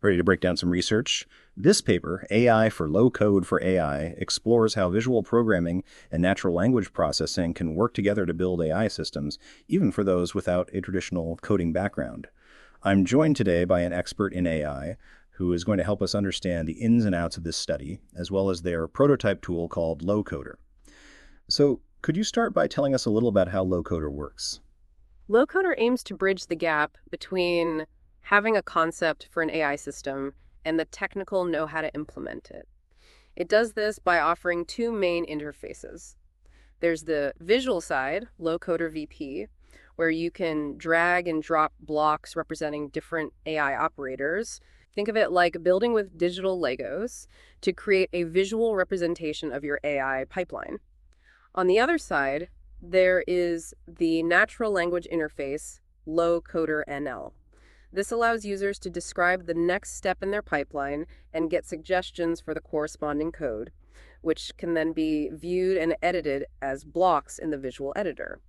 Ready to break down some research? This paper, AI for Low Code for AI, explores how visual programming and natural language processing can work together to build AI systems, even for those without a traditional coding background. I'm joined today by an expert in AI who is going to help us understand the ins and outs of this study, as well as their prototype tool called LowCoder. So, could you start by telling us a little about how LowCoder works? LowCoder aims to bridge the gap between having a concept for an AI system and the technical know-how to implement it. It does this by offering two main interfaces. There's the visual side, LowCoderVP, where you can drag and drop blocks representing different AI operators. Think of it like building with digital Legos to create a visual representation of your AI pipeline. On the other side, there is the natural language interface, LowCoderNL. This allows users to describe the next step in their pipeline and get suggestions for the corresponding code, which can then be viewed and edited as blocks in the visual editor.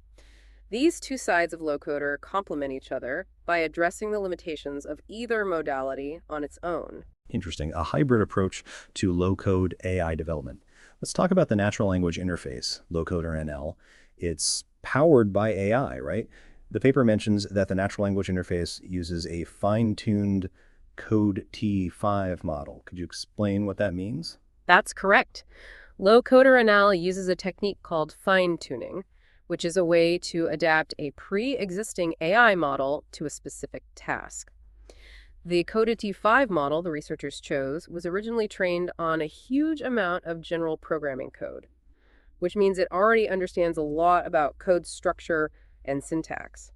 These two sides of LowCoder complement each other by addressing the limitations of either modality on its own. Interesting, a hybrid approach to low-code AI development. Let's talk about the natural language interface, LowCoderNL. It's powered by AI, right? The paper mentions that the natural language interface uses a fine-tuned Code T5 model. Could you explain what that means? That's correct. LowCoderNL uses a technique called fine-tuning, which is a way to adapt a pre-existing AI model to a specific task. The Coda T5 model the researchers chose was originally trained on a huge amount of general programming code, which means it already understands a lot about code structure and syntax.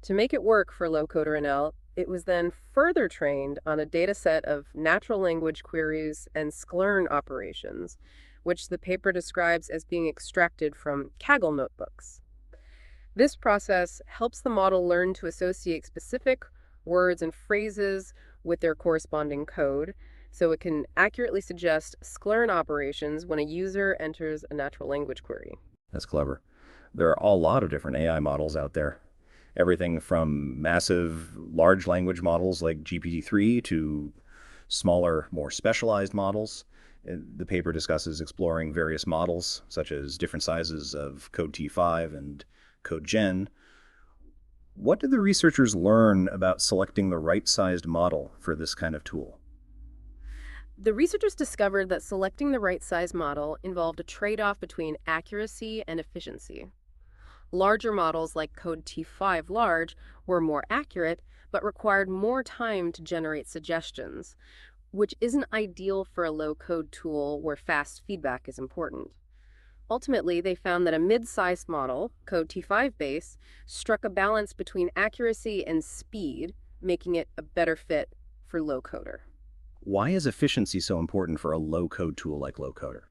To make it work for LowCoderNL, it was then further trained on a data set of natural language queries and Sklern operations, which the paper describes as being extracted from Kaggle notebooks. This process helps the model learn to associate specific words and phrases with their corresponding code, so it can accurately suggest Sklern operations when a user enters a natural language query. That's clever. There are a lot of different AI models out there. Everything from massive large language models like GPT-3 to smaller, more specialized models. The paper discusses exploring various models, such as different sizes of Code T5 and Code Gen. What did the researchers learn about selecting the right-sized model for this kind of tool? The researchers discovered that selecting the right size model involved a trade-off between accuracy and efficiency. Larger models like Code T5 Large were more accurate, but required more time to generate suggestions, which isn't ideal for a low-code tool where fast feedback is important. Ultimately, they found that a mid-sized model, Code T5 base, struck a balance between accuracy and speed, making it a better fit for LowCoder. Why is efficiency so important for a low-code tool like LowCoder?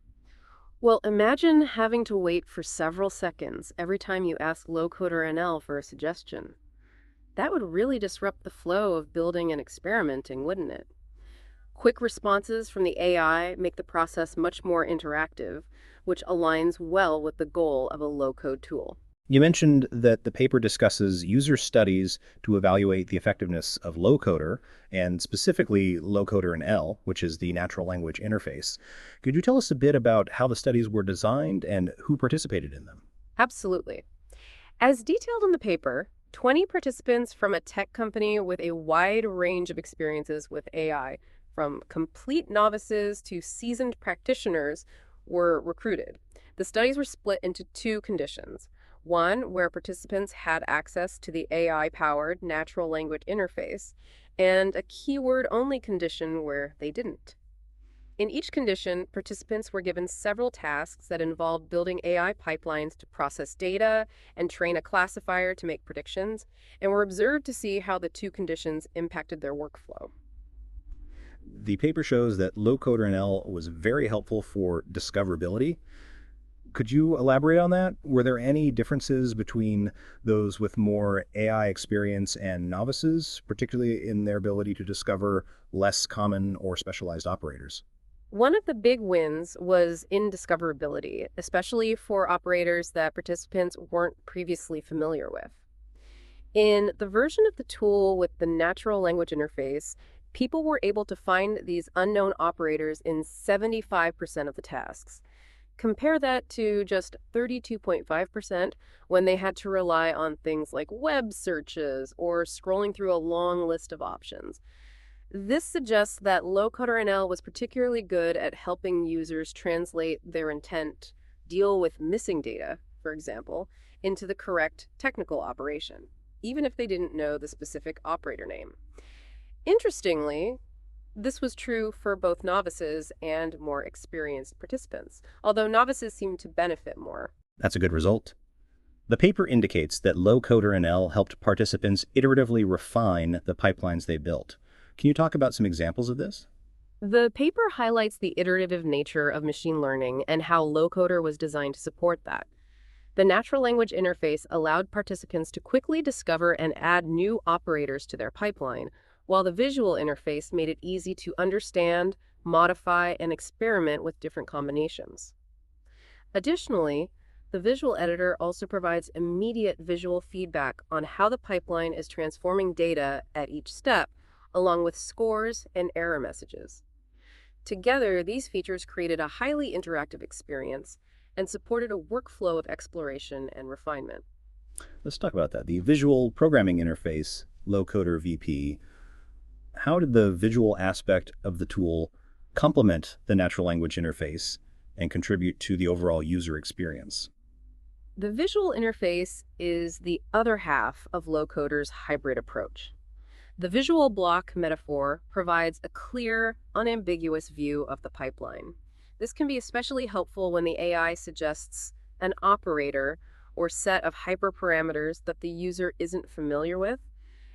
Well, imagine having to wait for several seconds every time you ask LowCoderNL for a suggestion. That would really disrupt the flow of building and experimenting, wouldn't it? Quick responses from the AI make the process much more interactive, which aligns well with the goal of a low-code tool. You mentioned that the paper discusses user studies to evaluate the effectiveness of LowCoder, and specifically LowCoderNL, which is the natural language interface. Could you tell us a bit about how the studies were designed and who participated in them? Absolutely. As detailed in the paper, 20 participants from a tech company with a wide range of experiences with AI, from complete novices to seasoned practitioners, were recruited. The studies were split into two conditions. One, where participants had access to the AI-powered natural language interface, and a keyword-only condition where they didn't. In each condition, participants were given several tasks that involved building AI pipelines to process data and train a classifier to make predictions, and were observed to see how the two conditions impacted their workflow. The paper shows that LowCoderNL was very helpful for discoverability. Could you elaborate on that? Were there any differences between those with more AI experience and novices, particularly in their ability to discover less common or specialized operators? One of the big wins was in discoverability, especially for operators that participants weren't previously familiar with. In the version of the tool with the natural language interface, People were able to find these unknown operators in 75% of the tasks. Compare that to just 32.5% when they had to rely on things like web searches or scrolling through a long list of options. This suggests that LowCoderNL was particularly good at helping users translate their intent, deal with missing data, for example, into the correct technical operation, even if they didn't know the specific operator name. Interestingly, this was true for both novices and more experienced participants, although novices seemed to benefit more. That's a good result. The paper indicates that LowCoderNL helped participants iteratively refine the pipelines they built. Can you talk about some examples of this? The paper highlights the iterative nature of machine learning and how LowCoder was designed to support that. The natural language interface allowed participants to quickly discover and add new operators to their pipeline, while the visual interface made it easy to understand, modify, and experiment with different combinations. Additionally, the visual editor also provides immediate visual feedback on how the pipeline is transforming data at each step, along with scores and error messages. Together, these features created a highly interactive experience and supported a workflow of exploration and refinement. Let's talk about that. The visual programming interface, LowCoderVP, how did the visual aspect of the tool complement the natural language interface and contribute to the overall user experience? The visual interface is the other half of LowCoder's hybrid approach. The visual block metaphor provides a clear, unambiguous view of the pipeline. This can be especially helpful when the AI suggests an operator or set of hyperparameters that the user isn't familiar with,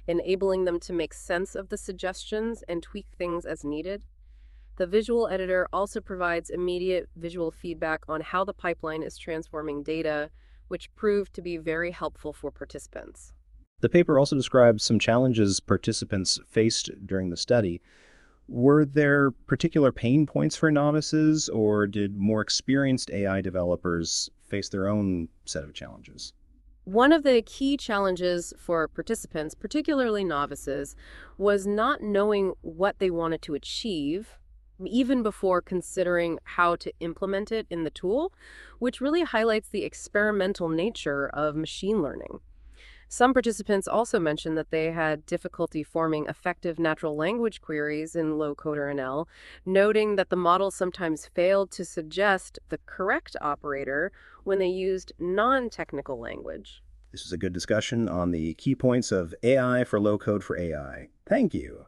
enabling them to make sense of the suggestions and tweak things as needed. The visual editor also provides immediate visual feedback on how the pipeline is transforming data, which proved to be very helpful for participants. The paper also describes some challenges participants faced during the study. Were there particular pain points for novices, or did more experienced AI developers face their own set of challenges? One of the key challenges for participants, particularly novices, was not knowing what they wanted to achieve, even before considering how to implement it in the tool, which really highlights the experimental nature of machine learning. Some participants also mentioned that they had difficulty forming effective natural language queries in LowCoderNL, noting that the model sometimes failed to suggest the correct operator when they used non-technical language. This is a good discussion on the key points of AI for low code for AI. Thank you.